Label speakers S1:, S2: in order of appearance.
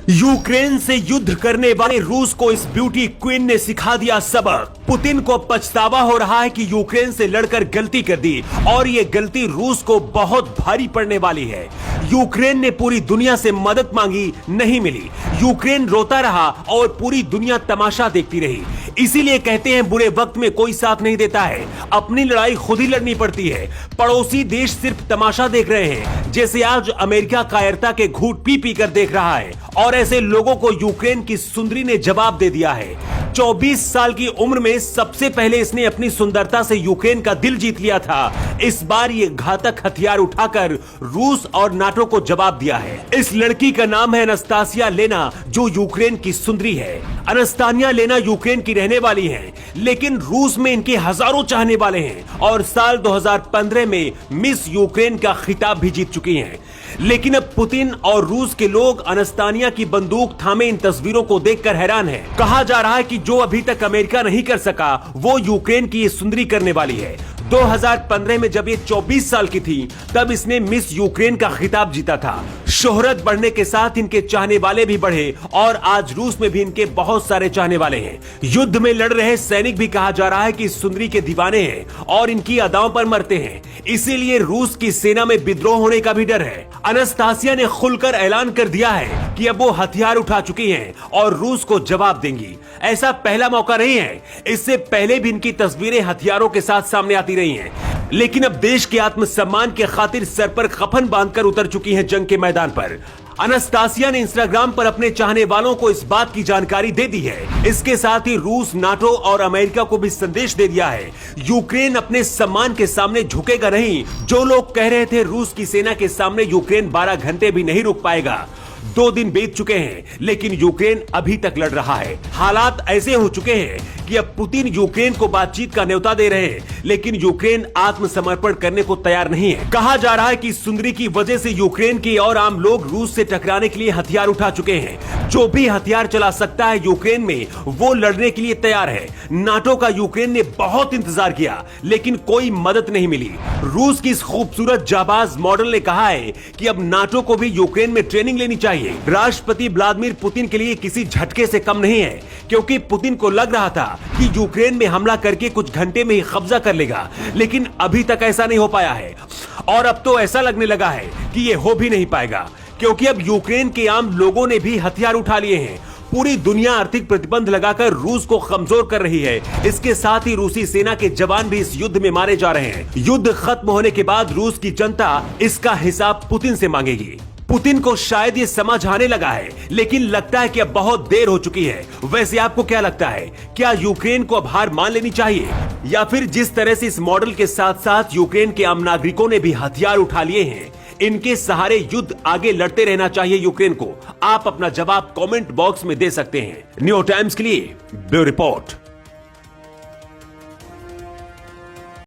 S1: Ukraine से युद्ध करने वाले रूस को इस ब्यूटी क्वीन ने सिखा दिया सबक। पुतिन को पछतावा हो रहा है कि यूक्रेन से लड़कर गलती कर दी और ये गलती रूस को बहुत भारी पड़ने वाली है। यूक्रेन ने पूरी दुनिया से मदद मांगी, नहीं मिली। यूक्रेन रोता रहा और पूरी दुनिया तमाशा देखती रही। इसीलिए कहते हैं बुरे वक्त में कोई साथ नहीं देता है, अपनी लड़ाई खुद ही लड़नी पड़ती है। पड़ोसी देश सिर्फ तमाशा देख रहे हैं, जैसे आज अमेरिका कायरता के घूंट पी पी कर देख रहा है। और ऐसे लोगों को यूक्रेन की सुंदरी ने जवाब दे दिया है। 24 साल की उम्र में सबसे पहले इसने अपनी सुंदरता से यूक्रेन का दिल जीत लिया था। इस बार ये घातक हथियार उठाकर रूस और नाटो को जवाब दिया है। इस लड़की का नाम है अनस्तासिया लेना, जो यूक्रेन की सुंदरी है। अनस्तानिया लेना यूक्रेन की रहने वाली हैं, लेकिन रूस में इनके हजारों चाहने वाले हैं और साल 2015 में मिस यूक्रेन का खिताब भी जीत चुकी हैं। लेकिन अब पुतिन और रूस के लोग अनस्तानिया की बंदूक थामे इन तस्वीरों को देखकर हैरान हैं। कहा जा रहा है कि जो अभी तक अमेरिका नहीं कर सका, वो यूक्रेन की ये सुंदरी करने वाली है। 2015 में जब ये 24 साल की थी, तब इसने मिस यूक्रेन का खिताब जीता था। शोहरत बढ़ने के साथ इनके चाहने वाले भी बढ़े और आज रूस में भी इनके बहुत सारे चाहने वाले हैं। युद्ध में लड़ रहे सैनिक भी कहा जा रहा है कि इस सुंदरी के दीवाने हैं और इनकी अदाओं पर मरते हैं। इसीलिए रूस की सेना में विद्रोह होने का भी डर है। अनस्तासिया ने खुलकर ऐलान कर दिया है कि अब वो हथियार उठा चुकी हैं और रूस को जवाब देंगी। ऐसा पहला मौका नहीं है, इससे पहले भी इनकी तस्वीरें हथियारों के साथ सामने आती रही हैं। लेकिन अब देश के आत्मसम्मान के खातिर सर पर कफन बांधकर उतर चुकी हैं जंग के मैदान पर। अनस्तासिया ने इंस्टाग्राम पर अपने चाहने वालों को इस बात की जानकारी दे दी है। इसके साथ ही रूस, नाटो और अमेरिका को भी संदेश दे दिया है, यूक्रेन अपने सम्मान के सामने झुकेगा नहीं। जो लोग कह रहे थे रूस की सेना के सामने यूक्रेन 12 घंटे भी नहीं रुक पाएगा, 2 दिन बीत चुके हैं, लेकिन यूक्रेन अभी तक लड़ रहा है। हालात ऐसे हो चुके हैं कि अब पुतिन यूक्रेन को बातचीत का न्योता दे रहे हैं, लेकिन यूक्रेन आत्मसमर्पण करने को तैयार नहीं है। कहा जा रहा है कि सुंदरी की वजह से यूक्रेन के और आम लोग रूस से टकराने के लिए हथियार उठा चुके हैं। जो भी हथियार चला सकता है यूक्रेन में, वो लड़ने के लिए तैयार है। नाटो का यूक्रेन ने बहुत इंतजार किया, लेकिन कोई मदद नहीं मिली। रूस की इस खूबसूरत जाबाज मॉडल ने कहा है कि अब नाटो को भी यूक्रेन में ट्रेनिंग लेनी चाहिए। राष्ट्रपति व्लादिमीर पुतिन के लिए किसी झटके से कम नहीं है, क्योंकि पुतिन को लग रहा था कि यूक्रेन में हमला करके कुछ घंटे में ही कब्जा कर लेगा, लेकिन अभी तक ऐसा नहीं हो पाया है। और अब तो ऐसा लगने लगा है कि ये हो भी नहीं पाएगा, क्योंकि अब यूक्रेन के आम लोगों ने भी हथियार उठा लिए हैं। पूरी दुनिया आर्थिक प्रतिबंध लगाकर रूस को कमजोर कर रही है। इसके साथ ही रूसी सेना के जवान भी इस युद्ध में मारे जा रहे हैं। युद्ध खत्म होने के बाद रूस की जनता इसका हिसाब पुतिन से मांगेगी। पुतिन को शायद ये समझ आने लगा है, लेकिन लगता है कि अब बहुत देर हो चुकी है। वैसे आपको क्या लगता है, क्या यूक्रेन को अब हार मान लेनी चाहिए, या फिर जिस तरह से इस मॉडल के साथ साथ यूक्रेन के आम नागरिकों ने भी हथियार उठा लिए हैं, इनके सहारे युद्ध आगे लड़ते रहना चाहिए यूक्रेन को? आप अपना जवाब कमेंट बॉक्स में दे सकते हैं। न्यू टाइम्स के लिए ब्यूरो रिपोर्ट।